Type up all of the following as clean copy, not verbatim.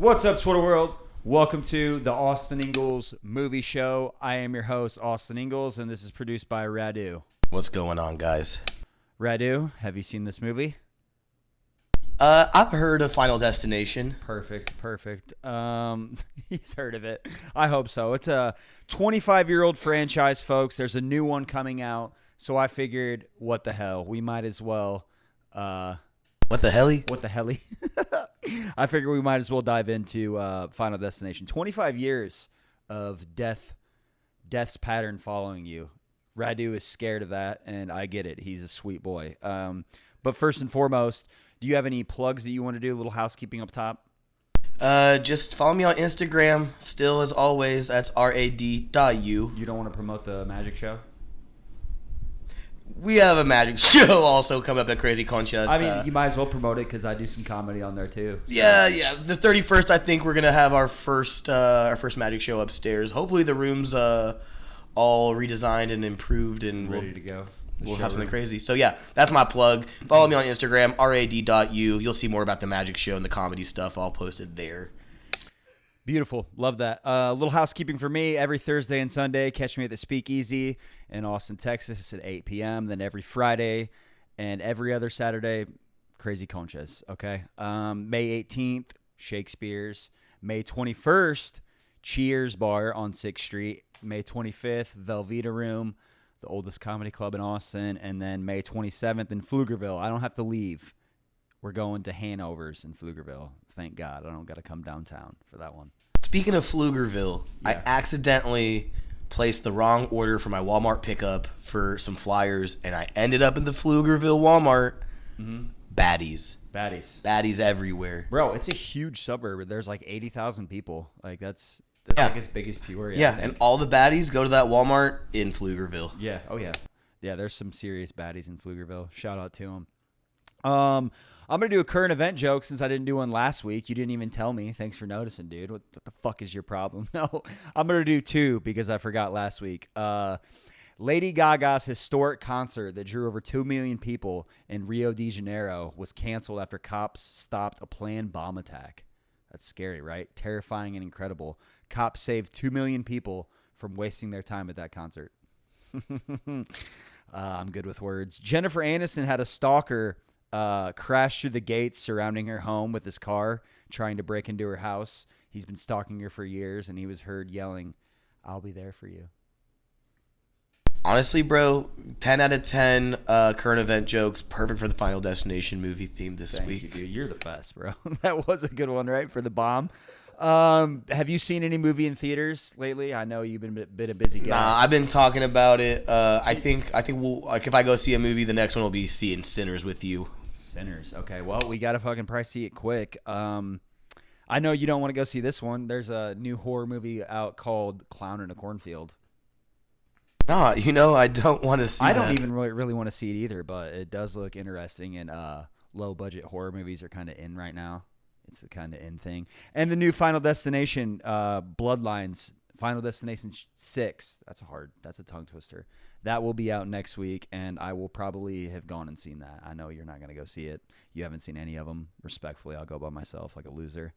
What's up, Twitter world? Welcome to the Austin Ingels movie show. I am your host, Austin Ingels, and this is produced by Radu. What's going on, guys? Radu, have you seen this movie? I've heard of Final Destination. Perfect. He's heard of it. I hope so. It's a 25-year-old franchise, folks. There's a new one coming out, so I figured, what the hell? We might as well... What the helly? What the helly? I figure we might as well dive into Final Destination. 25 years of death's pattern following you. Radu is scared of that, and I get it. He's a sweet boy. But first and foremost, do you have any plugs that you want to do? A little housekeeping up top? Just follow me on Instagram. Still, as always, that's rad.u. You don't want to promote the magic show? We have a magic show also coming up at Crazy Conchas. I mean, you might as well promote it because I do some comedy on there too. So. Yeah. The 31st, I think we're gonna have our first magic show upstairs. Hopefully, the room's all redesigned and improved and ready to go. We'll have something crazy. So yeah, that's my plug. Follow me on Instagram, rad.u. You'll see more about the magic show and the comedy stuff all posted there. Beautiful. Love that. A little housekeeping for me. Every Thursday and Sunday, catch me at the Speakeasy in Austin, Texas at 8 p.m. Then every Friday and every other Saturday, Crazy Conchas. Okay. May 18th, Shakespeare's. May 21st, Cheers Bar on 6th Street. May 25th, Velveeta Room, the oldest comedy club in Austin. And then May 27th in Pflugerville. I don't have to leave. We're going to Hanover's in Pflugerville. Thank God. I don't got to come downtown for that one. Speaking of Pflugerville, yeah. I accidentally placed the wrong order for my Walmart pickup for some flyers, and I ended up in the Pflugerville Walmart. Mm-hmm. Baddies everywhere. Bro, it's a huge suburb. There's like 80,000 people. Like that's like as big as Peoria. Yeah, and all the baddies go to that Walmart in Pflugerville. Yeah. Oh, yeah. Yeah, there's some serious baddies in Pflugerville. Shout out to them. I'm going to do a current event joke since I didn't do one last week. You didn't even tell me. Thanks for noticing, dude. What the fuck is your problem? No, I'm going to do two because I forgot last week. Lady Gaga's historic concert that drew over 2 million people in Rio de Janeiro was canceled after cops stopped a planned bomb attack. That's scary, right? Terrifying and incredible. Cops saved 2 million people from wasting their time at that concert. I'm good with words. Jennifer Aniston had a stalker crashed through the gates surrounding her home with his car, trying to break into her house. He's been stalking her for years, and he was heard yelling, "I'll be there for you." Honestly, bro, 10 out of 10 current event jokes. Perfect for the Final Destination movie theme this week. Thank you, dude. You're the best, bro. That was a good one, right, for the bomb. Have you seen any movie in theaters lately? I know you've been a busy guy. Nah, I've been talking about it. I think we'll, like, if I go see a movie, the next one will be seeing Sinners with you. Sinners. Okay, well, we got to fucking probably see it quick. I know you don't want to go see this one. There's a new horror movie out called Clown in a Cornfield. No, I don't want to see I don't even really want to see it either, but it does look interesting, and low-budget horror movies are kind of in right now. It's the kind of in thing. And the new Final Destination, Bloodlines, Final Destination 6. That's a tongue twister. That will be out next week, and I will probably have gone and seen that. I know you're not going to go see it. You haven't seen any of them. Respectfully, I'll go by myself like a loser.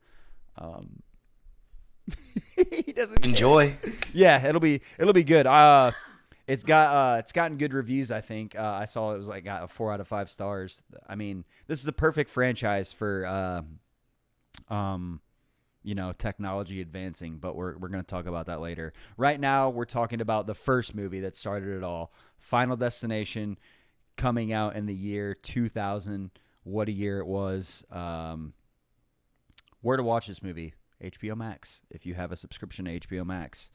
He doesn't enjoy. Yeah, it'll be good. It's gotten good reviews. I think I saw it was like got a 4 out of 5 stars. I mean, this is the perfect franchise for technology advancing, but we're going to talk about that later. Right now, we're talking about the first movie that started it all, Final Destination, coming out in the year 2000. What a year it was. Where to watch this movie? HBO Max, if you have a subscription to HBO Max.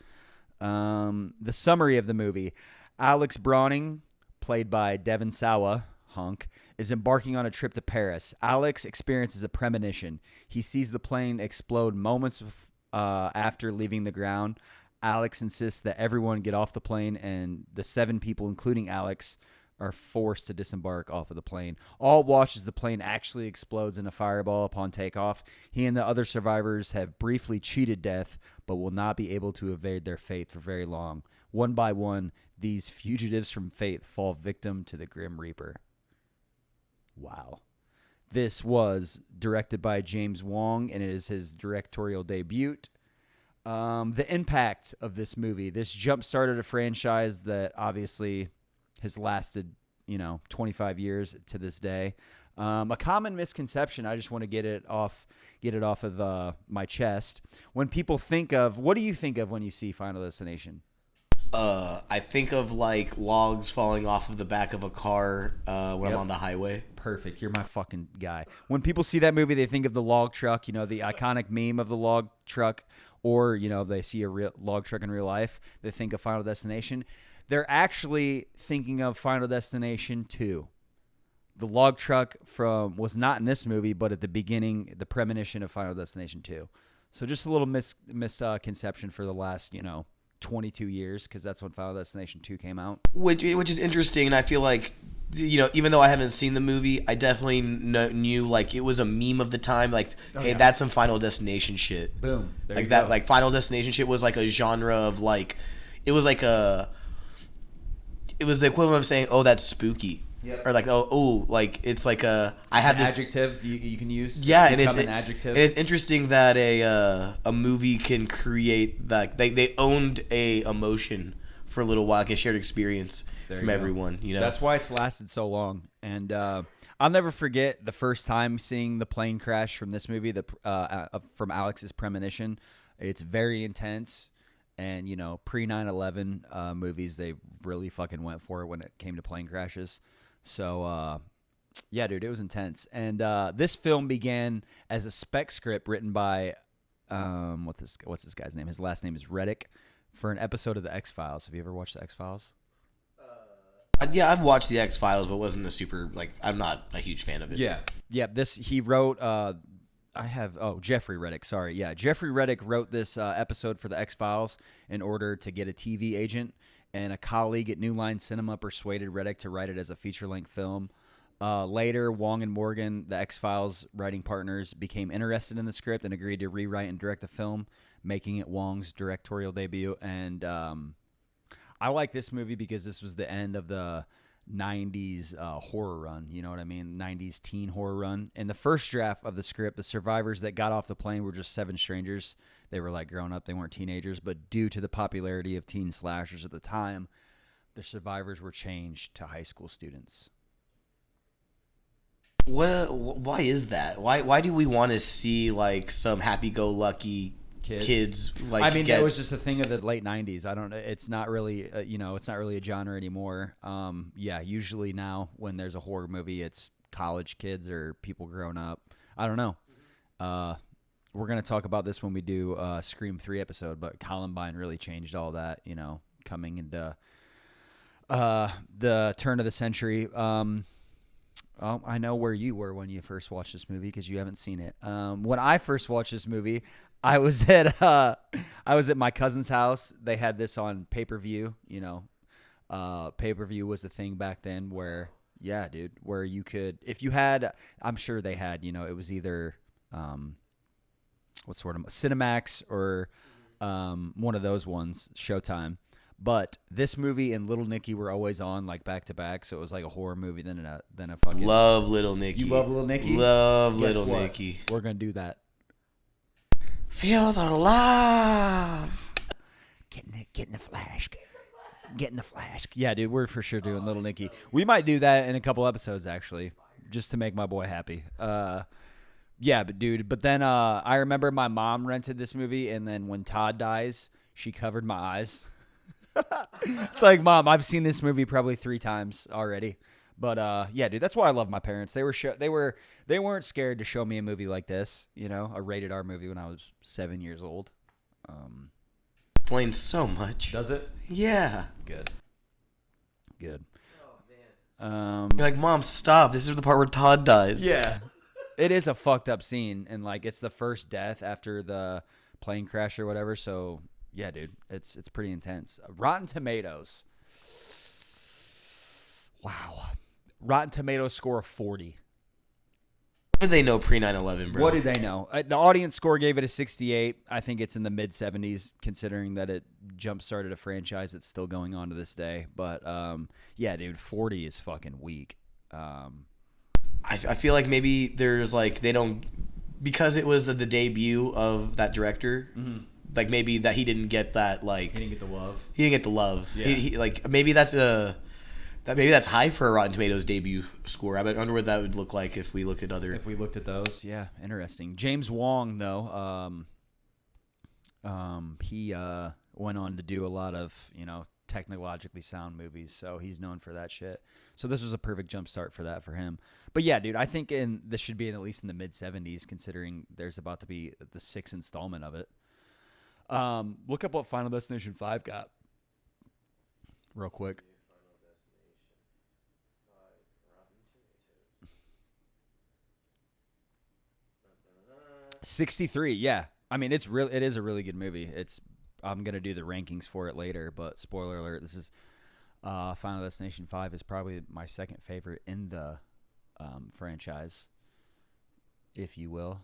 The summary of the movie: Alex Browning, played by Devon Sawa, Hunk, is embarking on a trip to Paris. Alex experiences a premonition. He sees the plane explode moments after leaving the ground. Alex insists that everyone get off the plane, and the 7 people, including Alex, are forced to disembark off of the plane. All watch as the plane actually explodes in a fireball upon takeoff. He and the other survivors have briefly cheated death, but will not be able to evade their fate for very long. One by one, these fugitives from fate fall victim to the Grim Reaper. Wow. This was directed by James Wong, and it is his directorial debut. The impact of this movie. This jump-started a franchise that obviously has lasted, 25 years to this day. A common misconception, I just want to get it off of my chest. When people think of, what do you think of when you see Final Destination? I think of like logs falling off of the back of a car when I'm on the highway. Perfect. You're my fucking guy. When people see that movie, they think of the log truck, the iconic meme of the log truck, or, they see a real log truck in real life. They think of Final Destination. They're actually thinking of Final Destination 2. The log truck was not in this movie, but at the beginning, the premonition of Final Destination 2. So just a little misconception for the last, 22 years, because that's when Final Destination 2 came out. Which is interesting, and I feel like, even though I haven't seen the movie, I definitely knew, like, it was a meme of the time, like, hey, that's some Final Destination shit. Boom. There like that, go. Like, Final Destination shit was, like, a genre of, like, it was the equivalent of saying, oh, that's spooky. Yep. Or like like it's like I have this adjective you can use. Yeah, and it's an adjective. And it's interesting that a movie can create that they owned a emotion for a little while, like a shared experience from everyone. That's why it's lasted so long. And I'll never forget the first time seeing the plane crash from this movie, from Alex's Premonition. It's very intense. And pre 9/11 movies, they really fucking went for it when it came to plane crashes. So, yeah, dude, it was intense. And this film began as a spec script written by, what's this guy's name? His last name is Reddick, for an episode of The X-Files. Have you ever watched The X-Files? Yeah, I've watched The X-Files, but wasn't a super, I'm not a huge fan of it. Yeah. Yeah, he wrote, Jeffrey Reddick, sorry. Yeah, Jeffrey Reddick wrote this episode for The X-Files in order to get a TV agent. And a colleague at New Line Cinema persuaded Reddick to write it as a feature-length film. Later, Wong and Morgan, the X-Files writing partners, became interested in the script and agreed to rewrite and direct the film, making it Wong's directorial debut. And I like this movie because this was the end of the 90s horror run, you know what I mean? 90s teen horror run. In the first draft of the script, the survivors that got off the plane were just 7 strangers. They were like grown up, they weren't teenagers, but due to the popularity of teen slashers at the time, the survivors were changed to high school students. Why is that? Why do we want to see like some happy-go-lucky kids like I mean, that was just a thing of the late 90s. I don't know. It's not really, it's not really a genre anymore. Yeah, usually now when there's a horror movie, it's college kids or people grown up. I don't know. We're going to talk about this when we do Scream 3 episode, but Columbine really changed all that, coming into the turn of the century. I know where you were when you first watched this movie because you haven't seen it. When I first watched this movie, I was at my cousin's house. They had this on pay-per-view. Pay-per-view was the thing back then where, yeah, dude, where you could, if you had, I'm sure they had, it was either what sort of Cinemax or one of those ones, Showtime. But this movie and Little Nicky were always on like back to back, so it was like a horror movie then a fucking. Love Little Nicky. You love Little Nicky? Love Little Nicky. We're gonna do that. Feel the love. Getting the flash. Getting the flash. Yeah, dude, we're for sure doing Little Nicky. We might do that in a couple episodes actually, just to make my boy happy. Yeah, but then I remember my mom rented this movie, and then when Todd dies, she covered my eyes. It's like, Mom, I've seen this movie probably 3 times already. But yeah, dude, that's why I love my parents. They weren't scared to show me a movie like this, a rated R movie when I was 7 years old. Explains so much. Does it? Yeah. Good. Oh man. You're like, Mom, stop. This is the part where Todd dies. Yeah. It is a fucked up scene, and like it's the first death after the plane crash or whatever. So yeah, dude, it's pretty intense. Rotten Tomatoes. Wow. Rotten Tomatoes score of 40. What did they know pre 9/11, bro? What did they know? The audience score gave it a 68. I think it's in the mid 70s, considering that it jump started a franchise that's still going on to this day. But yeah, dude, 40 is fucking weak. I feel like maybe there's like they don't because it was the debut of that director. Mm-hmm. Like maybe that he didn't get that like he didn't get the love. He didn't get the love. Yeah. He like maybe that's high for a Rotten Tomatoes debut score. I wonder what that would look like if we looked at other. If we looked at those, yeah, interesting. James Wong though, he went on to do a lot of technologically sound movies, so he's known for that shit. So this was a perfect jump start for that for him. But yeah, dude, I think this should be at least in the mid 70s, considering there's about to be the 6th installment of it. Look up what Final Destination 5 got real quick. 63, yeah. I mean, it is a really good movie. I'm gonna do the rankings for it later, but spoiler alert: this is Final Destination 5 is probably my second favorite in the franchise, if you will.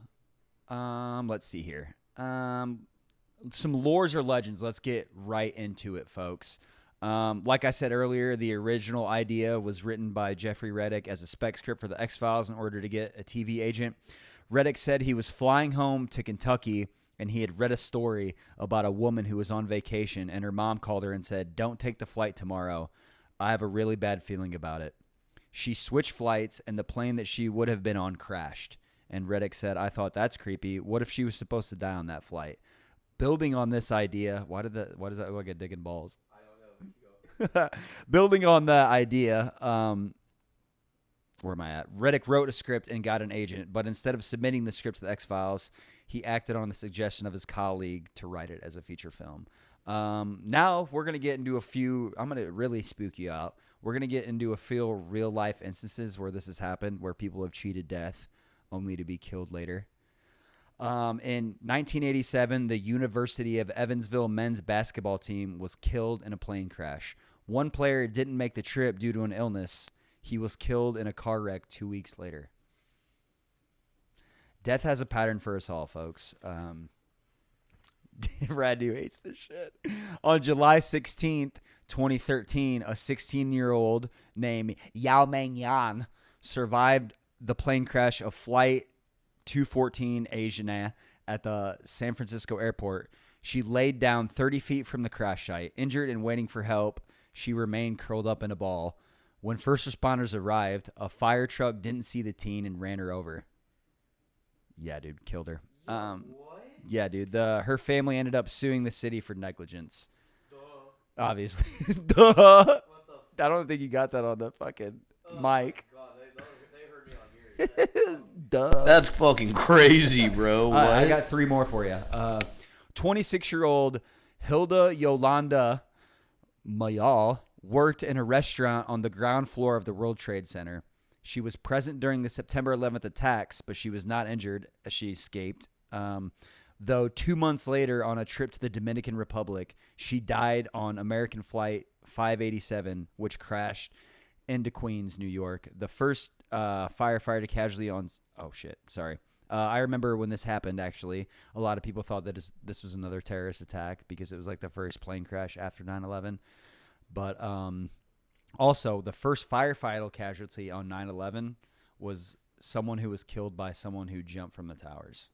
Let's see here. Some lores or legends. Let's get right into it, folks. Like I said earlier, the original idea was written by Jeffrey Reddick as a spec script for the X-Files in order to get a TV agent. Reddick said he was flying home to Kentucky and he had read a story about a woman who was on vacation, and her mom called her and said, "Don't take the flight tomorrow. I have a really bad feeling about it." She switched flights, and the plane that she would have been on crashed. And Reddick said, "I thought that's creepy. What if she was supposed to die on that flight?" Building on this idea, why does that look like a digging balls? I don't know. Building on that idea, where am I at? Reddick wrote a script and got an agent, but instead of submitting the script to the X-Files, he acted on the suggestion of his colleague to write it as a feature film. Now we're going to get into I'm going to really spook you out. We're going to get into a few real-life instances where this has happened, where people have cheated death only to be killed later. In 1987, the University of Evansville men's basketball team was killed in a plane crash. One player didn't make the trip due to an illness. He was killed in a car wreck 2 weeks later. Death has a pattern for us all, folks. Radu hates this shit. On July 16th, 2013, a 16-year-old named Yao Meng Yan survived the plane crash of Flight 214 Asiana at the San Francisco airport. She laid down 30 feet from the crash site. Injured and waiting for help, she remained curled up in a ball. When first responders arrived, a fire truck didn't see the teen and ran her over. Yeah, dude, killed her. What? Yeah, dude. Her family ended up suing the city for negligence. Duh. Obviously. Duh. What the I don't think you got that on the fucking mic. God, they heard me on here. Duh. That's fucking crazy, bro. What? I got 3 more for you. 26-year-old Hilda Yolanda Mayal worked in a restaurant on the ground floor of the World Trade Center. She was present during the September 11th attacks, but she was not injured as she escaped. Though 2 months later, on a trip to the Dominican Republic, she died on American Flight 587, which crashed into Queens, New York. The first firefighter casualty on... Oh, shit. Sorry. I remember when this happened, actually. A lot of people thought that this was another terrorist attack because it was like the first plane crash after 9/11. But also, the first firefighter casualty on 9/11 was someone who was killed by someone who jumped from the towers.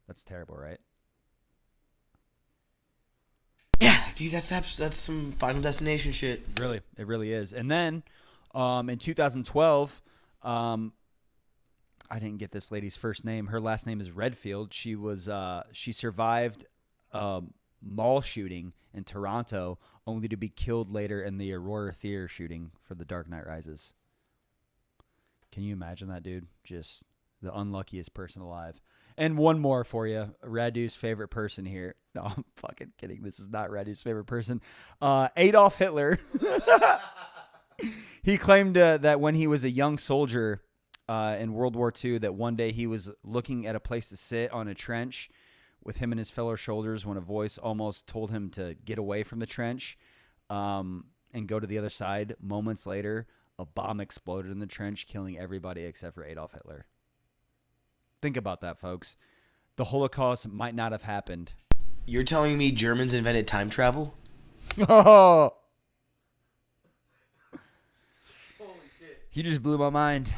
That's terrible, right? Yeah, dude, that's some Final Destination shit. Really, it really is. And then in 2012, I didn't get this lady's first name. Her last name is Redfield. She survived mall shooting in Toronto, only to be killed later in the Aurora Theater shooting for The Dark Knight Rises. Can you imagine that, dude? Just the unluckiest person alive. And one more for you. Radu's favorite person here. No, I'm fucking kidding. This is not Radu's favorite person. Adolf Hitler. He claimed that when he was a young soldier in World War II, that one day he was looking at a place to sit on a trench with him and his fellow soldiers when a voice almost told him to get away from the trench and go to the other side. Moments later, a bomb exploded in the trench, killing everybody except for Adolf Hitler. Think about that, folks. The Holocaust might not have happened. You're telling me Germans invented time travel? Oh! Holy shit. You just blew my mind.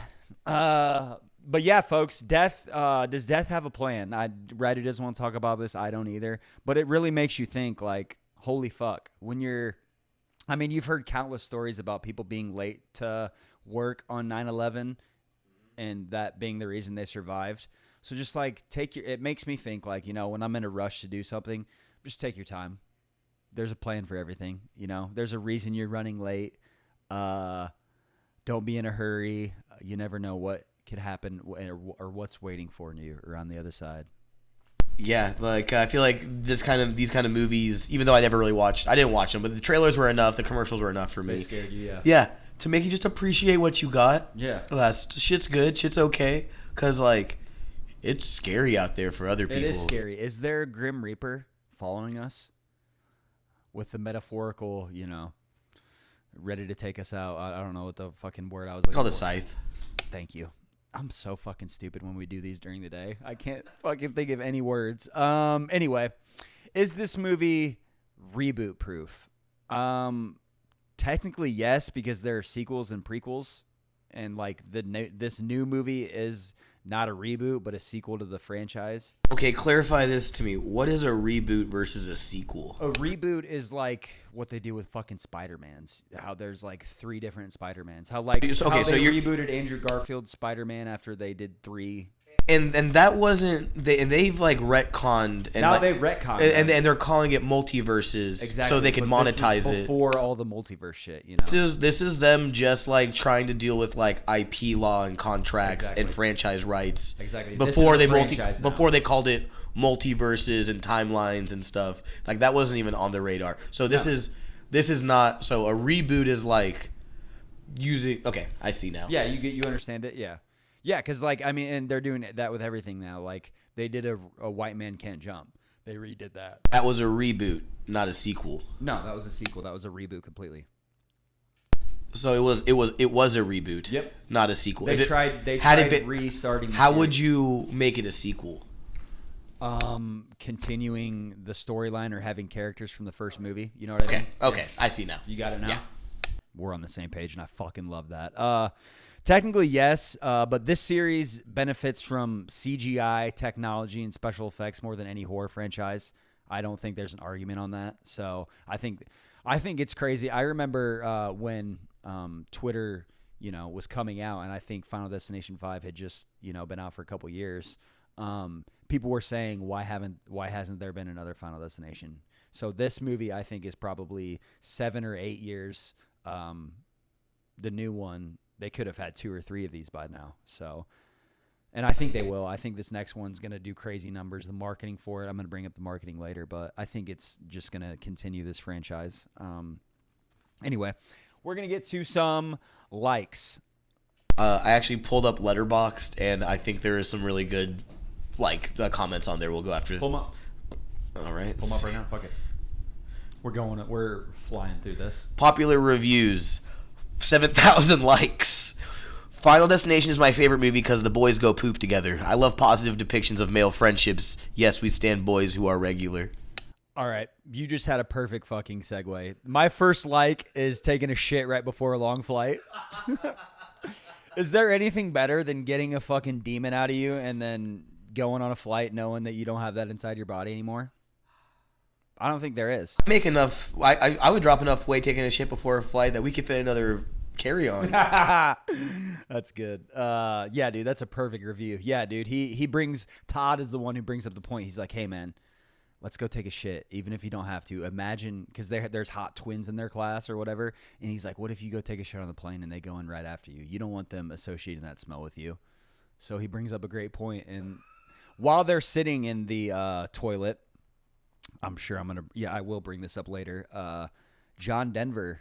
But yeah, folks, death. Does death have a plan? Reddit doesn't want to talk about this. I don't either. But it really makes you think. Like, holy fuck, when you're. I mean, you've heard countless stories about people being late to work on 9/11, and that being the reason they survived. So just like it makes me think like, when I'm in a rush to do something, just take your time. There's a plan for everything. There's a reason you're running late. Don't be in a hurry. You never know what could happen or what's waiting for you or on the other side. Yeah, like I feel like these kind of movies, even though I didn't watch them, but the trailers were enough, the commercials were enough for me. They scared you, yeah. Yeah, to make you just appreciate what you got. Yeah. Shit's good, shit's okay, because like it's scary out there for other people. It is scary. Is there a Grim Reaper following us with the metaphorical, ready to take us out? I don't know what the fucking word I was looking for. Called a scythe. Thank you. I'm so fucking stupid when we do these during the day. I can't fucking think of any words. Anyway, is this movie reboot proof? Technically, yes, because there are sequels and prequels, and like this new movie is not a reboot but a sequel to the franchise. Okay, clarify this to me. What is a reboot versus a sequel? A reboot is like what they do with fucking Spider-Mans. How there's like 3 different Spider-Mans. How they rebooted Andrew Garfield's Spider-Man after they did 3. And that wasn't they've like retconned and now like, they've retconned and they're calling it multiverses so they can monetize it before all the multiverse shit. This is them just like trying to deal with like IP law and contracts and franchise rights. Exactly. Before they called it multiverses and timelines and stuff, like that wasn't even on the radar. So this is not. So a reboot is like using. Okay, I see now. Yeah, you understand it. Yeah. Yeah, because, like, I mean, and they're doing that with everything now. Like, they did a White Man Can't Jump. They redid that. That was a reboot, not a sequel. No, that was a sequel. That was a reboot completely. So it was a reboot. Yep. Not a sequel. They tried restarting. How would you make it a sequel? Continuing the storyline or having characters from the first movie. You know what I mean? Okay, I see now. You got it now? Yeah. We're on the same page, and I fucking love that. Technically, yes, but this series benefits from CGI technology and special effects more than any horror franchise. I don't think there's an argument on that. So I think it's crazy. I remember when Twitter, was coming out, and I think Final Destination 5 had just, been out for a couple years. People were saying, why hasn't there been another Final Destination? So this movie, I think, is probably 7 or 8 years. The new one. They could have had 2 or 3 of these by now. So, and I think they will. I think this next one's going to do crazy numbers. The marketing for it, I'm going to bring up the marketing later, but I think it's just going to continue this franchise. Anyway, we're going to get to some likes. I actually pulled up Letterboxd, and I think there is some really good comments on there. We'll go after. Pull them up. All right. Pull them up right now. Fuck it. We're flying through this. Popular reviews. 7,000 likes. Final Destination is my favorite movie because the boys go poop together. I love positive depictions of male friendships. Yes, we stand boys who are regular. All right. You just had a perfect fucking segue. My first like is taking a shit right before a long flight. Is there anything better than getting a fucking demon out of you and then going on a flight knowing that you don't have that inside your body anymore? I don't think there is. I make enough. I would drop enough weight taking a shit before a flight that we could fit another carry-on. That's good. Yeah, dude, that's a perfect review. Yeah, dude, he brings Todd is the one who brings up the point. He's like, hey, man, let's go take a shit, even if you don't have to. Imagine, because there's hot twins in their class or whatever, and he's like, what if you go take a shit on the plane and they go in right after you? You don't want them associating that smell with you. So he brings up a great point, and while they're sitting in the toilet, I'm sure I will bring this up later. John Denver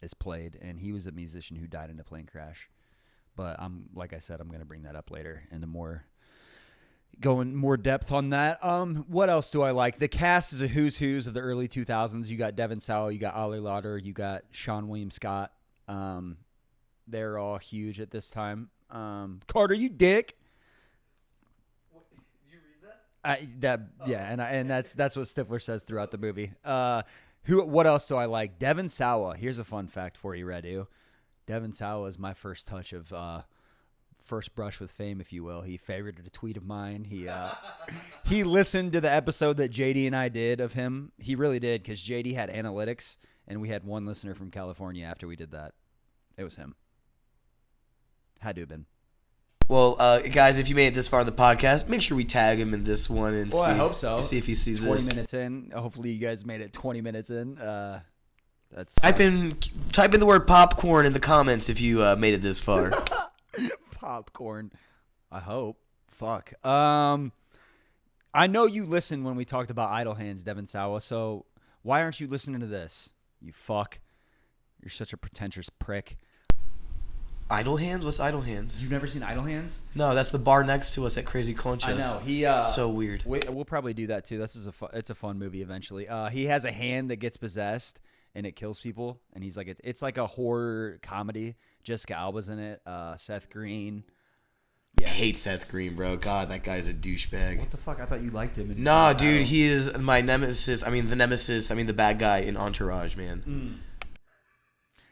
is played, and he was a musician who died in a plane crash. But like I said, I'm going to bring that up later into going more depth on that. What else do I like? The cast is a who's of the early 2000s. You got Devin Sawa, you got Ali Lauder, you got Sean William Scott. They're all huge at this time. Carter, you dick. And that's what Stifler says throughout the movie. What else do I like? Devin Sawa. Here's a fun fact for you, Redu. Devin Sawa is my first touch of first brush with fame, if you will. He favorited a tweet of mine. He listened to the episode that JD and I did of him. He really did, because JD had analytics, and we had one listener from California after we did that. It was him. Had to have been. Well, guys, if you made it this far in the podcast, make sure we tag him in this one and I hope so. See if he sees 20 this. minutes in. Hopefully you guys made it 20 minutes in. That's type in the word popcorn in the comments if you made it this far. Popcorn. I hope. Fuck. I know you listened when we talked about Idle Hands, Devin Sawa, so why aren't you listening to this? You fuck. You're such a pretentious prick. Idle Hands? What's Idle Hands? You've never seen Idle Hands? No, that's the bar next to us at Crazy Conchas. I know. It's so weird. We'll probably do that too. It's a fun movie eventually. He has a hand that gets possessed and it kills people, and he's like it's like a horror comedy. Jessica Alba's in it. Seth Green. Yeah. I hate Seth Green, bro. God, that guy's a douchebag. What the fuck? I thought you liked him. Nah, dude, he is my nemesis. The bad guy in Entourage, man. Mm.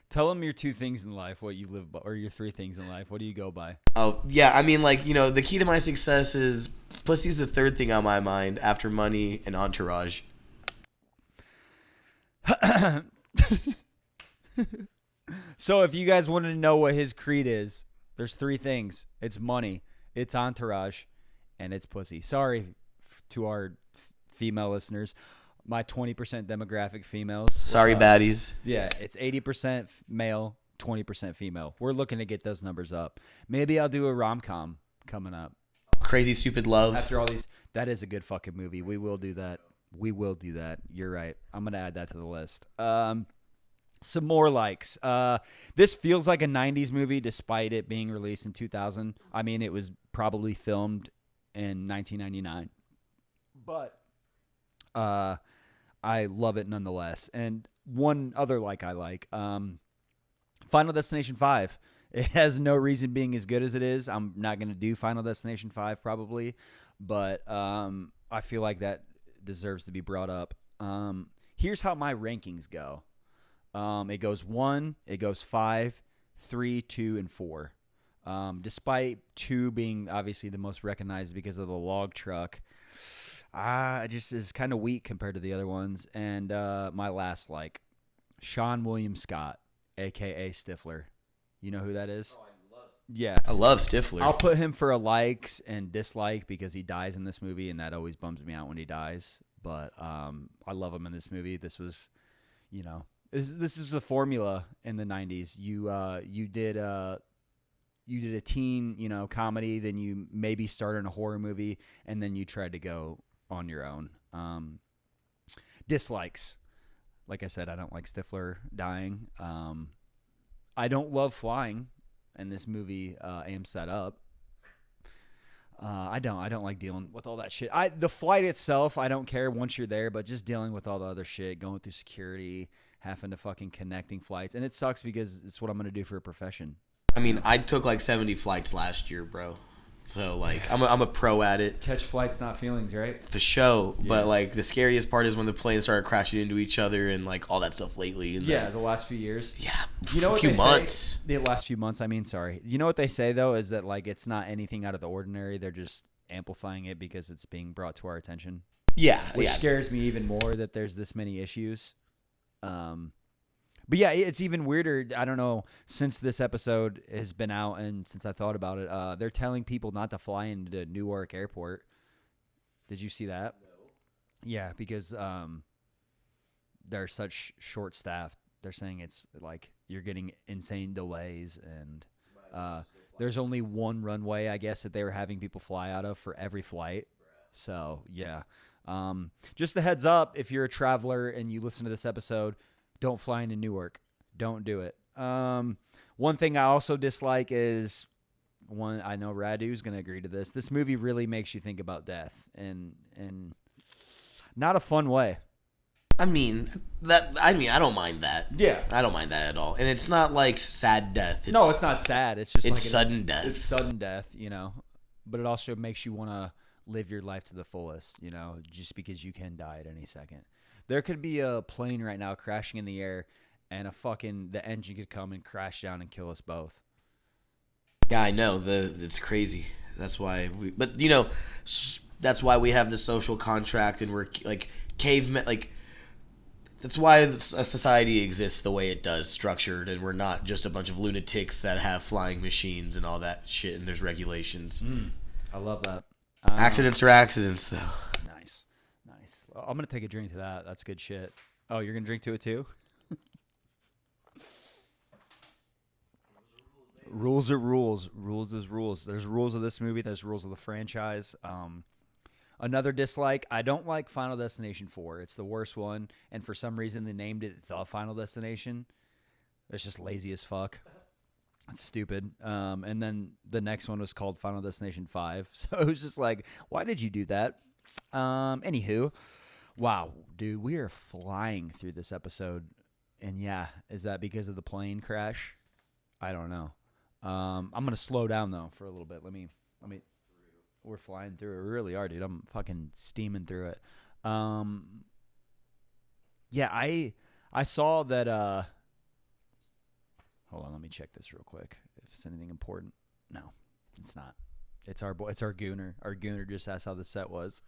Tell them your two things in life, what you live by, or your three things in life. What do you go by? Oh, yeah. I mean, like, the key to my success is pussy's the third thing on my mind after money and Entourage. So if you guys wanted to know what his creed is, there's three things. It's money, it's Entourage, and it's pussy. Sorry to our female listeners. My 20% demographic females. Sorry, baddies. Yeah, it's 80% male, 20% female. We're looking to get those numbers up. Maybe I'll do a rom-com coming up. Crazy Stupid Love. After all these, that is a good fucking movie. We will do that. You're right. I'm going to add that to the list. Some more likes. This feels like a 90s movie despite it being released in 2000. I mean, it was probably filmed in 1999. But I love it nonetheless. And one other I like. Final Destination 5. It has no reason being as good as it is. I'm not going to do Final Destination 5 probably. But I feel like that deserves to be brought up. Here's how my rankings go. It goes 1, it goes 5, 3, 2, and 4. Despite 2 being obviously the most recognized because of the log truck, it just is kind of weak compared to the other ones. And my last Sean William Scott, a.k.a. Stifler. You know who that is? I love Stifler. I'll put him for a likes and dislike because he dies in this movie, and that always bums me out when he dies. But I love him in this movie. This was, this is the formula in the 90s. You did a teen, comedy, then you maybe started in a horror movie, and then you tried to go on your own. Dislikes. Like I said, I don't like Stifler dying. I don't love flying, and this movie amps that up. I don't like dealing with all that shit. The flight itself, I don't care once you're there, but just dealing with all the other shit, going through security, having to fucking connecting flights, and it sucks because it's what I'm gonna do for a profession. I mean, I took 70 flights last year, bro. So I'm a pro at it. Catch flights, not feelings, right? For sure. Yeah. But the scariest part is when the planes started crashing into each other and all that stuff lately. And the last few years. Yeah, a few months. The last few months. I mean, sorry. You know what they say though is that it's not anything out of the ordinary. They're just amplifying it because it's being brought to our attention. Yeah, which scares me even more that there's this many issues. But yeah, it's even weirder. I don't know, since this episode has been out and since I thought about it, they're telling people not to fly into Newark Airport. Did you see that? No. Yeah, because they're such short-staffed. They're saying it's you're getting insane delays, and there's only one runway, I guess, that they were having people fly out of for every flight. So, yeah. Just a heads up, if you're a traveler and you listen to this episode, don't fly into Newark. Don't do it. One thing I also dislike is I know Radu's going to agree to this. This movie really makes you think about death and not a fun way. I don't mind that. Yeah. I don't mind that at all. And it's not sad death. No, it's not sad. It's just sudden death. It's sudden death, But it also makes you want to live your life to the fullest, just because you can die at any second. There could be a plane right now crashing in the air, and the engine could come and crash down and kill us both. Yeah, I know. It's crazy. That's why that's why we have the social contract, and we're like cavemen. Like that's why a society exists the way it does, structured, and we're not just a bunch of lunatics that have flying machines and all that shit. And there's regulations. I love that. Accidents are accidents, though. Nice. Well, I'm gonna take a drink to that. That's good shit. Oh, you're gonna drink to it too? Rules are rules. Rules is rules. There's rules of this movie. There's rules of the franchise. Another dislike. I don't like Final Destination 4. It's the worst one, and for some reason they named it The Final Destination. It's just lazy as fuck. It's stupid. And then the next one was called Final Destination 5. So it was just like, why did you do that? Anywho, wow, dude, we are flying through this episode. And yeah, is that because of the plane crash? I don't know. I'm gonna slow down though for a little bit. Let me. We're flying through it. We really are, dude. I'm fucking steaming through it. Yeah, I saw that. Hold on, let me check this real quick. If it's anything important, no, it's not. It's our boy. It's our Gooner. Our Gooner just asked how the set was.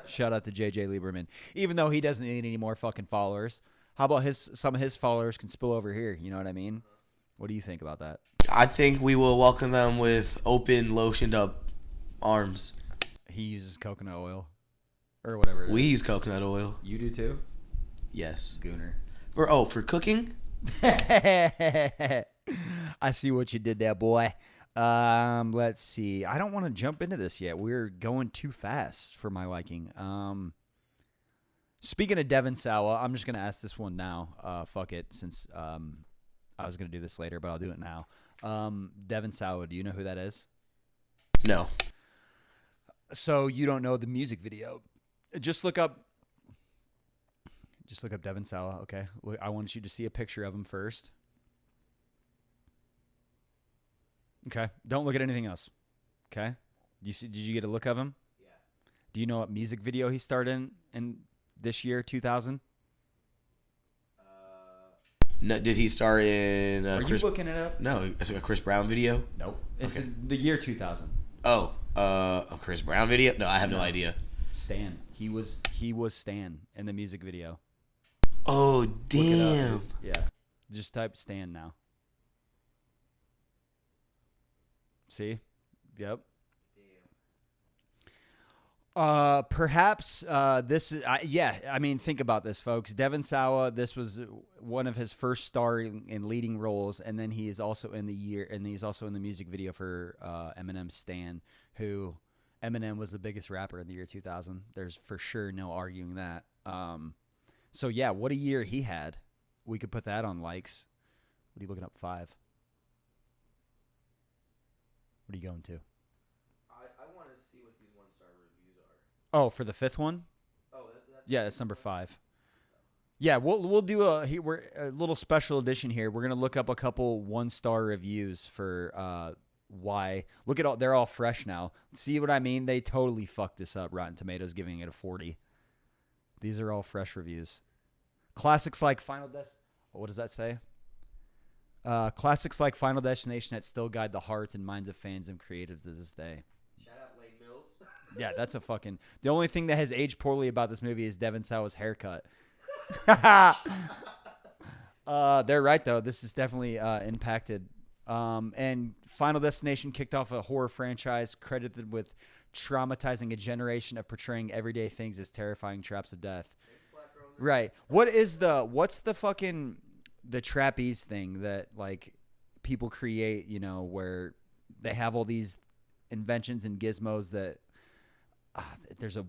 Shout out to JJ Lieberman. Even though he doesn't need any more fucking followers, how about some of his followers can spill over here? You know what I mean? What do you think about that? I think we will welcome them with open, lotioned up arms. He uses coconut oil or whatever. We use coconut oil. You do too? Yes. Gooner. For cooking? I see what you did there, boy. Let's see. I don't want to jump into this yet. We're going too fast for my liking. Speaking of Devon Sawa, I'm just going to ask this one now. Fuck it, since I was going to do this later, but I'll do it now. Devon Sawa, do you know who that is? No. So you don't know the music video. Just look up Devon Sawa, okay? I want you to see a picture of him first. Okay. Don't look at anything else. Okay? Did you get a look of him? Yeah. Do you know what music video he starred in this year, 2000? No, did he star in Are you looking it up? No, it's like a Chris Brown video? Nope. It's Okay. in the year 2000. Oh, a Chris Brown video? No, I have no idea. Stan. He was Stan in the music video. Oh, Look it damn. up, dude. Yeah. Just type Stan now. See? Yep. Perhaps this is I mean, think about this, folks. Devon Sawa, this was one of his first starring in leading roles, and then he's also in the music video for Eminem's Stan, who Eminem was the biggest rapper in the year 2000. There's for sure no arguing that. So yeah, what a year he had. We could put that on likes. What are you looking up? 5. What are you going to? I want to see what these 1-star reviews are. Oh, for the 5th one? Oh, Yeah, it's number 5. Yeah, we'll do a little special edition here. We're gonna look up a couple 1-star reviews for why. Look at they're all fresh now. See what I mean? They totally fucked this up. Rotten Tomatoes giving it a 40. These are all fresh reviews. Classics like what does that say? Classics like Final Destination that still guide the hearts and minds of fans and creatives to this day. Shout out Lane Mills. Yeah, that's a fucking... The only thing that has aged poorly about this movie is Devon Sawa's haircut. They're right, though. This is definitely impacted. And Final Destination kicked off a horror franchise credited with traumatizing a generation of portraying everyday things as terrifying traps of death. Right. What's the fucking... the trapeze thing that, like, people create, you know, where they have all these inventions and gizmos that... there's a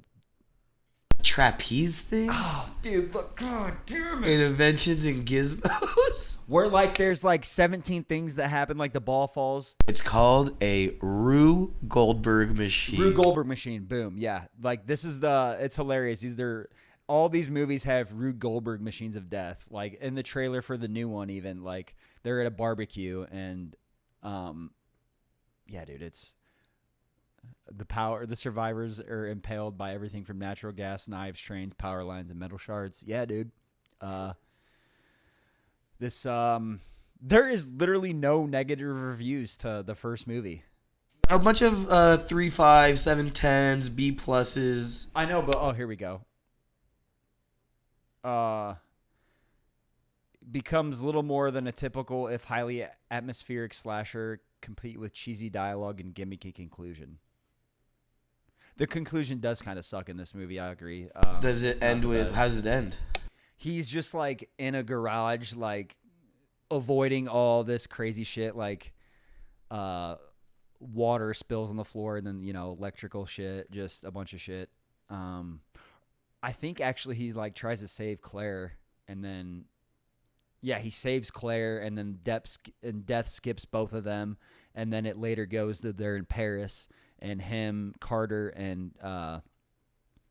trapeze thing? Oh, dude, look, god damn it. And inventions and gizmos? Where, like, there's, like, 17 things that happen, like the ball falls. It's called a Rube Goldberg machine. Rube Goldberg machine, boom, yeah. Like, it's hilarious. All these movies have Rube Goldberg machines of death. Like, in the trailer for the new one even, like, they're at a barbecue and, yeah, dude, it's... The survivors are impaled by everything from natural gas, knives, trains, power lines, and metal shards. Yeah, dude. This there is literally no negative reviews to the first movie. A bunch of 3.5, 7.10s, B pluses. I know, but here we go. Becomes little more than a typical, if highly atmospheric slasher, complete with cheesy dialogue and gimmicky conclusion. The conclusion does kind of suck in this movie. I agree. Does it end with? How does it end? He's just like in a garage, like avoiding all this crazy shit, like water spills on the floor, and then electrical shit, just a bunch of shit. I think actually he's like tries to save Claire, and then he saves Claire, and then death skips both of them, and then it later goes that they're in Paris, and him, Carter, and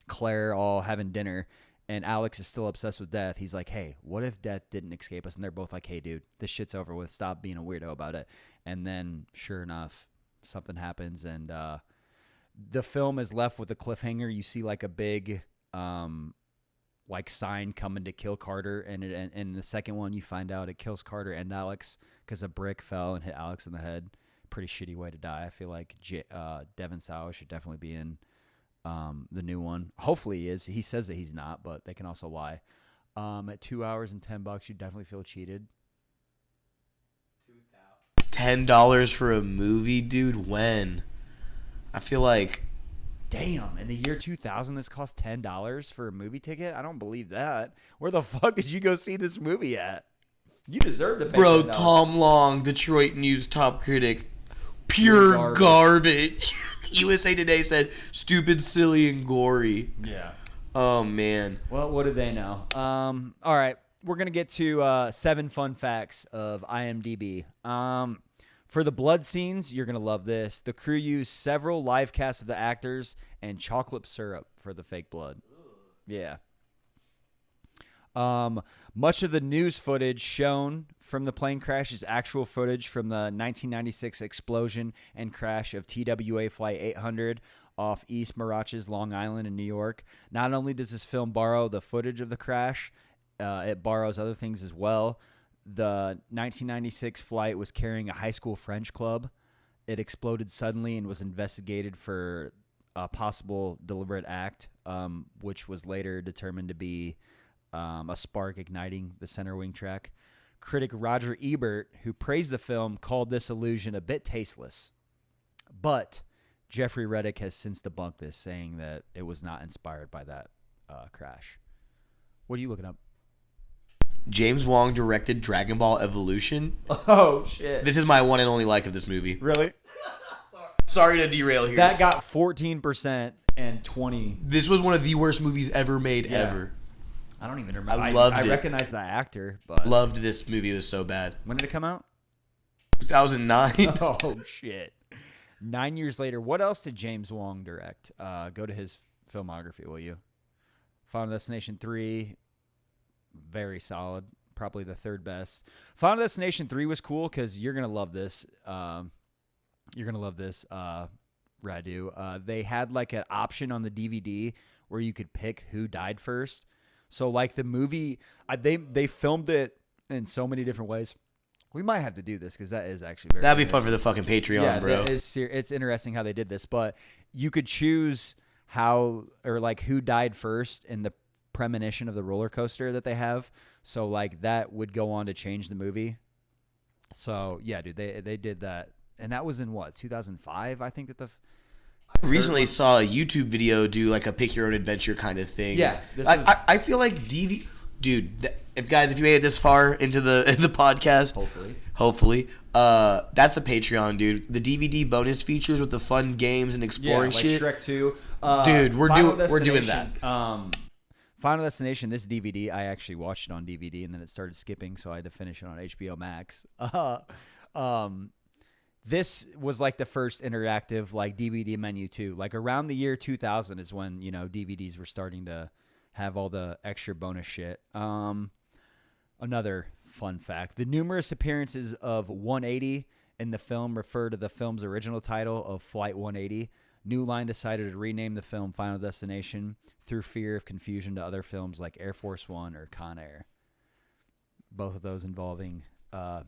Claire all having dinner. And Alex is still obsessed with death. He's like, hey, what if death didn't escape us? And they're both like, hey, dude, this shit's over with. Stop being a weirdo about it. And then, sure enough, something happens. And the film is left with a cliffhanger. You see like a big like sign coming to kill Carter. And in the second one, you find out it kills Carter and Alex because a brick fell and hit Alex in the head. Pretty shitty way to die. I feel like Devin Sawa should definitely be in the new one. Hopefully he is. He says that he's not, but they can also lie. At 2 hours and $10, you definitely feel cheated. $10 for a movie, dude? When? I feel like... Damn, in the year 2000, this cost $10 for a movie ticket? I don't believe that. Where the fuck did you go see this movie at? You deserve to pay Bro, $10. Tom Long, Detroit News top critic. Pure garbage. USA Today said stupid, silly, and gory. Yeah. Oh, man. Well, what do they know? All right. We're going to get to 7 fun facts of IMDb. For the blood scenes, you're going to love this. The crew used several live casts of the actors and chocolate syrup for the fake blood. Yeah. Much of the news footage shown from the plane crash is actual footage from the 1996 explosion and crash of TWA Flight 800 off East Miraches, Long Island in New York. Not only does this film borrow the footage of the crash, it borrows other things as well. The 1996 flight was carrying a high school French club. It exploded suddenly and was investigated for a possible deliberate act, which was later determined to be a spark igniting the center wing track. Critic Roger Ebert, who praised the film, called this illusion a bit tasteless. But Jeffrey Reddick has since debunked this, saying that it was not inspired by that crash. What are you looking up? James Wong directed Dragon Ball Evolution. Oh, shit. This is my one and only like of this movie. Really? Sorry to derail here. That got 14% and 20. This was one of the worst movies ever made, ever. I don't even remember. I loved it. I recognize that actor, but loved this movie. It was so bad. When did it come out? 2009. Oh, shit. 9 years later. What else did James Wong direct? Go to his filmography, will you? Final Destination 3, very solid. Probably the third best. Final Destination 3 was cool because you're going to love this. You're going to love this, Radu. They had like an option on the DVD where you could pick who died first. So like the movie, they filmed it in so many different ways. We might have to do this because that is actually very That'd be fun for the fucking Patreon, bro. It's interesting how they did this, but you could choose how or like who died first in the premonition of the roller coaster that they have. So like that would go on to change the movie. So yeah, dude, they did that, and that was in what 2005, I think that I recently saw a YouTube video do like a pick your own adventure kind of thing. Yeah, I feel like dude, if you made it this far into the podcast, hopefully, that's the Patreon, dude. The DVD bonus features with the fun games and exploring shit. Shrek 2. Dude, we're doing that. Final Destination, this DVD, I actually watched it on DVD and then it started skipping, so I had to finish it on HBO Max. This was like the first interactive like DVD menu too. Like around the year 2000 is when, DVDs were starting to have all the extra bonus shit. Another fun fact, the numerous appearances of 180 in the film refer to the film's original title of Flight 180. New Line decided to rename the film Final Destination through fear of confusion to other films like Air Force One or Con Air. both of those involving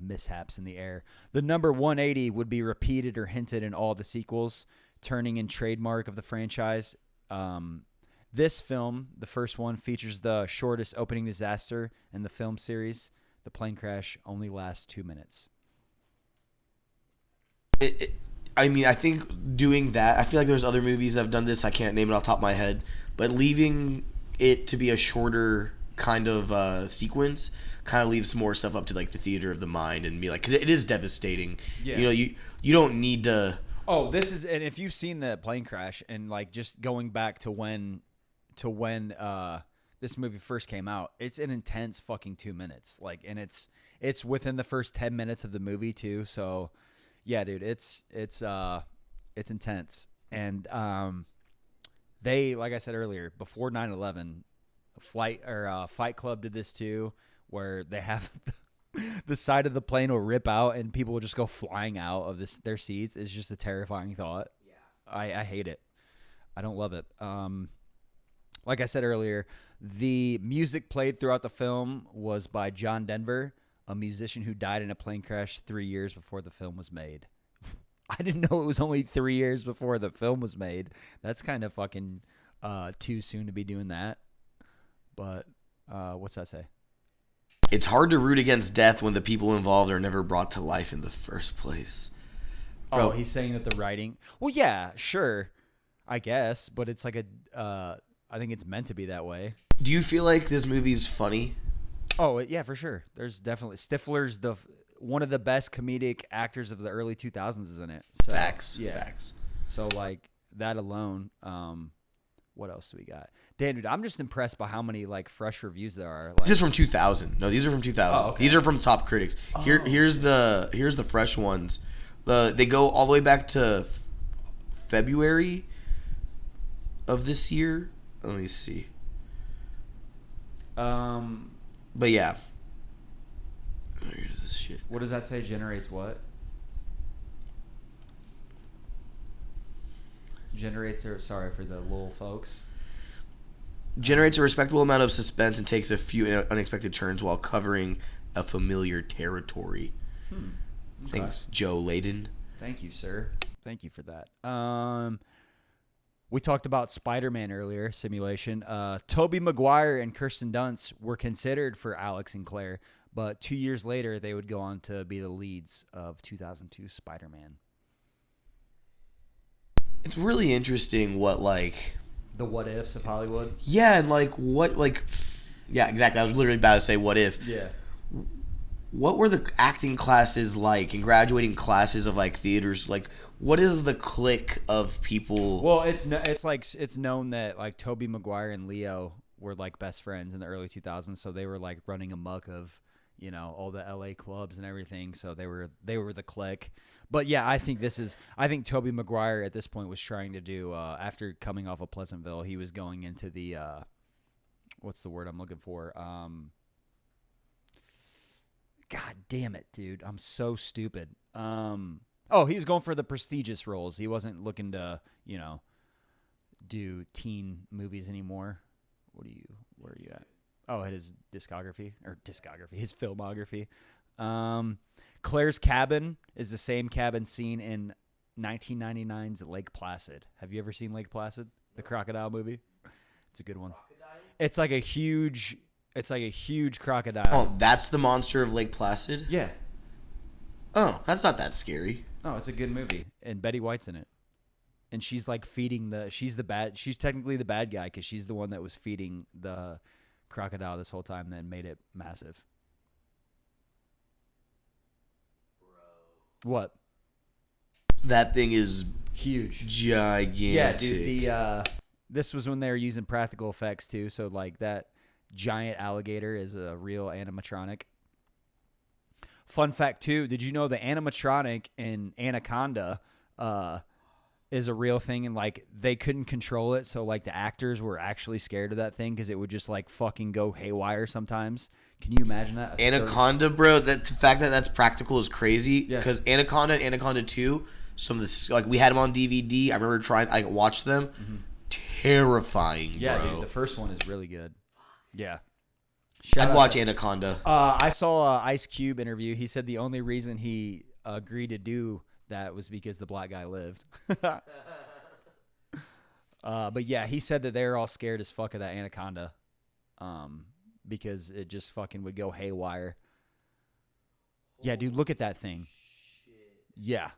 mishaps in the air. The number 180 would be repeated or hinted in all the sequels, turning in trademark of the franchise. This film, the first one, features the shortest opening disaster in the film series. The plane crash only lasts 2 minutes. I think doing that, I feel like there's other movies that have done this. I can't name it off the top of my head. But leaving it to be a shorter kind of sequence kind of leaves more stuff up to like the theater of the mind and be like, because it is devastating. Yeah. You don't need to. Oh, this is, and if you've seen the plane crash and like just going back to when this movie first came out, it's an intense fucking 2 minutes. Like, and it's within the first 10 minutes of the movie too. So, yeah, dude, it's intense. And they, like I said earlier, before 9/11, Fight Club did this too, where they have the side of the plane will rip out and people will just go flying out of their seats. It's just a terrifying thought. Yeah, I hate it. I don't love it. Like I said earlier, the music played throughout the film was by John Denver, a musician who died in a plane crash 3 years before the film was made. I didn't know it was only 3 years before the film was made. That's kind of fucking too soon to be doing that. But what's that say? It's hard to root against death when the people involved are never brought to life in the first place. Bro. Oh, he's saying that the writing... Well, yeah, sure, I guess. But it's like I think it's meant to be that way. Do you feel like this movie's funny? Oh, yeah, for sure. There's definitely... Stifler's one of the best comedic actors of the early 2000s is in it. So, Facts. Yeah. Facts. So, like, that alone... what else do we got? Dan, dude, I'm just impressed by how many like fresh reviews there are. Like, this is from 2000. No, these are from 2000. Oh, okay. These are from top critics. Here's the fresh ones. They go all the way back to February of this year. Let me see. But yeah. Here's this shit. What does that say? Generates what? Sorry for the little folks. Generates a respectable amount of suspense and takes a few unexpected turns while covering a familiar territory. Okay. Thanks, Joe Layden. Thank you, sir. Thank you for that. We talked about Spider-Man earlier, Simulation. Tobey Maguire and Kirsten Dunst were considered for Alex and Claire, but 2 years later, they would go on to be the leads of 2002 Spider-Man. It's really interesting what, like... The what ifs of Hollywood? Yeah, and yeah, exactly. I was literally about to say what if. Yeah. What were the acting classes like and graduating classes of like theaters? Like, what is the clique of people? Well, it's known that like Tobey Maguire and Leo were like best friends in the early 2000s, so they were like running amok of, you know, all the LA clubs and everything. So they were the clique. But yeah, I think Tobey Maguire at this point was trying to do after coming off of Pleasantville, he was going into the what's the word I'm looking for? God damn it, dude. I'm so stupid. He was going for the prestigious roles. He wasn't looking to, you know, do teen movies anymore. Where are you at? Oh, his his filmography. Claire's cabin is the same cabin seen in 1999's Lake Placid. Have you ever seen Lake Placid? The crocodile movie? It's a good one. Crocodile? It's like a huge crocodile. Oh, that's the monster of Lake Placid? Yeah. Oh, that's not that scary. No, it's a good movie. And Betty White's in it. And she's like feeding she's technically the bad guy because she's the one that was feeding the crocodile this whole time that made it massive. What? That thing is huge, gigantic. Yeah, dude. This was when they were using practical effects too. So like that giant alligator is a real animatronic. Fun fact too: did you know the animatronic in Anaconda is a real thing, and like they couldn't control it, so like the actors were actually scared of that thing because it would just like fucking go haywire sometimes. Can you imagine that? Anaconda, bro. The fact that that's practical is crazy. Because Anaconda and Anaconda 2, some of the like we had them on DVD. I remember I watched them. Mm-hmm. Terrifying, yeah, bro. Dude, the first one is really good. Yeah. I'd watch Anaconda. I saw an Ice Cube interview. He said the only reason he agreed to do that was because the black guy lived. But yeah, he said that they're all scared as fuck of that Anaconda, because it just fucking would go haywire. Yeah, dude, look at that thing. Yeah.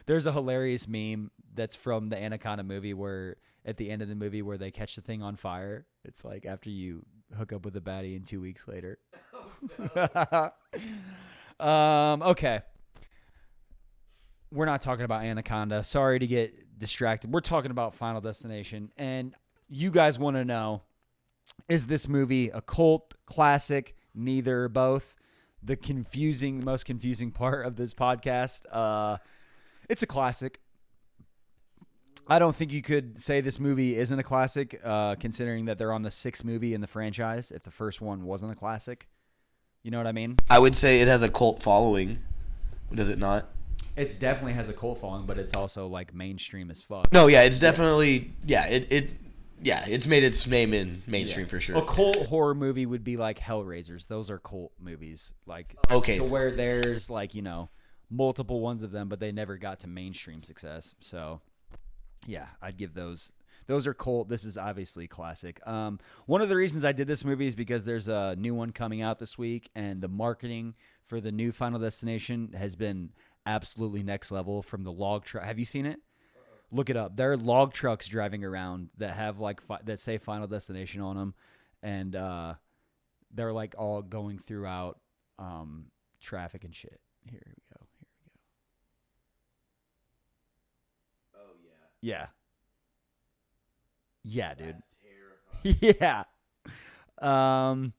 There's a hilarious meme that's from the Anaconda movie where at the end of the movie where they catch the thing on fire. It's like after you hook up with a baddie and 2 weeks later. Oh, no. Okay. We're not talking about Anaconda. Sorry to get distracted. We're talking about Final Destination. And you guys want to know, is this movie a cult, classic, neither or both? The most confusing part of this podcast. It's a classic. I don't think you could say this movie isn't a classic, considering that they're on the 6th movie in the franchise, if the first one wasn't a classic. You know what I mean? I would say it has a cult following. Does it not? It definitely has a cult following, but it's also like mainstream as fuck. No, yeah, it's definitely it's made its name in mainstream for sure. A cult horror movie would be like Hellraisers. Those are cult movies, like okay, to where there's like multiple ones of them, but they never got to mainstream success. So yeah, I'd give those. Those are cult. This is obviously classic. One of the reasons I did this movie is because there's a new one coming out this week, and the marketing for the new Final Destination has been absolutely next level from the log truck. Have you seen it? Look it up. There are log trucks driving around that have that say Final Destination on them, and they're like all going throughout traffic and shit. Here we go. Oh yeah. Yeah. Yeah, dude. That's terrifying. Yeah.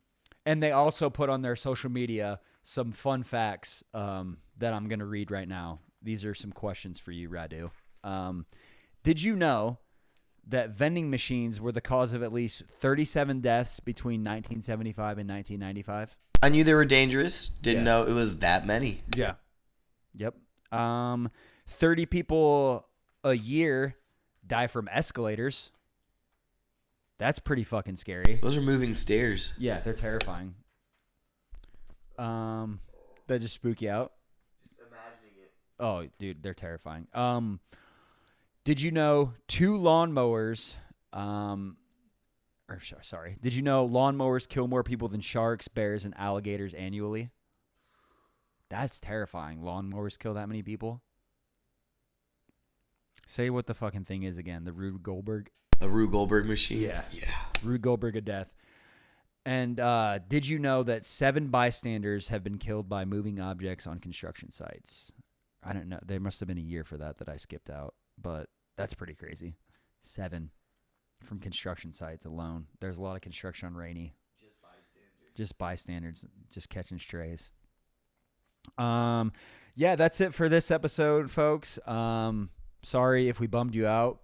And they also put on their social media some fun facts that I'm going to read right now. These are some questions for you, Radu. Did you know that vending machines were the cause of at least 37 deaths between 1975 and 1995? I knew they were dangerous. Didn't know it was that many. Yeah. Yep. 30 people a year die from escalators. That's pretty fucking scary. Those are moving stairs. Yeah, they're terrifying. That just spook you out? Just imagining it. Oh, dude, they're terrifying. Did you know did you know lawnmowers kill more people than sharks, bears, and alligators annually? That's terrifying. Lawnmowers kill that many people? Say what the fucking thing is again. The Rube Goldberg? A Rube Goldberg machine? Yeah. Rube Goldberg of death. And did you know that 7 bystanders have been killed by moving objects on construction sites? I don't know. There must have been a year for that I skipped out. But that's pretty crazy. 7 from construction sites alone. There's a lot of construction on Rainy. Just bystanders. Just catching strays. Yeah, that's it for this episode, folks. Sorry if we bummed you out.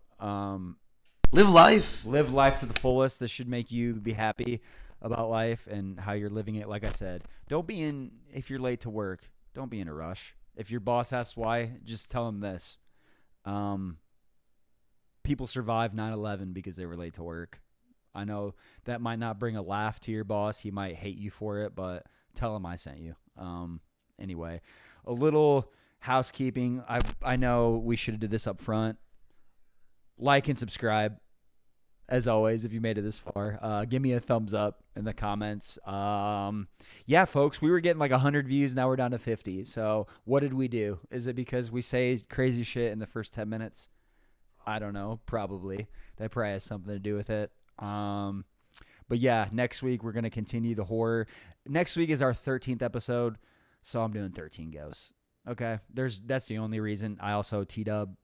Live life. Live life to the fullest. This should make you be happy about life and how you're living it. Like I said, if you're late to work, don't be in a rush. If your boss asks why, just tell them this. People survived 9/11 because they were late to work. I know that might not bring a laugh to your boss. He might hate you for it, but tell him I sent you. Anyway, a little housekeeping. I know we should have did this up front. Like and subscribe. As always, if you made it this far, give me a thumbs up in the comments. Yeah, folks, we were getting like 100 views. Now we're down to 50. So what did we do? Is it because we say crazy shit in the first 10 minutes? I don't know. Probably. That probably has something to do with it. But yeah, next week we're going to continue the horror. Next week is our 13th episode. So I'm doing 13 ghosts. Okay. That's the only reason. I also T-Dub,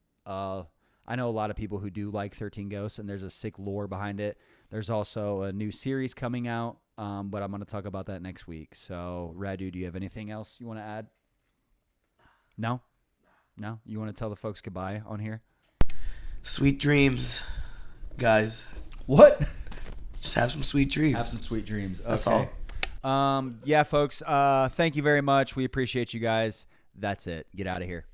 I know a lot of people who do like 13 Ghosts, and there's a sick lore behind it. There's also a new series coming out, but I'm going to talk about that next week. So, Radu, do you have anything else you want to add? No? No? You want to tell the folks goodbye on here? Sweet dreams, guys. What? Just have some sweet dreams. Have some sweet dreams. Okay. That's all. Yeah, folks, thank you very much. We appreciate you guys. That's it. Get out of here.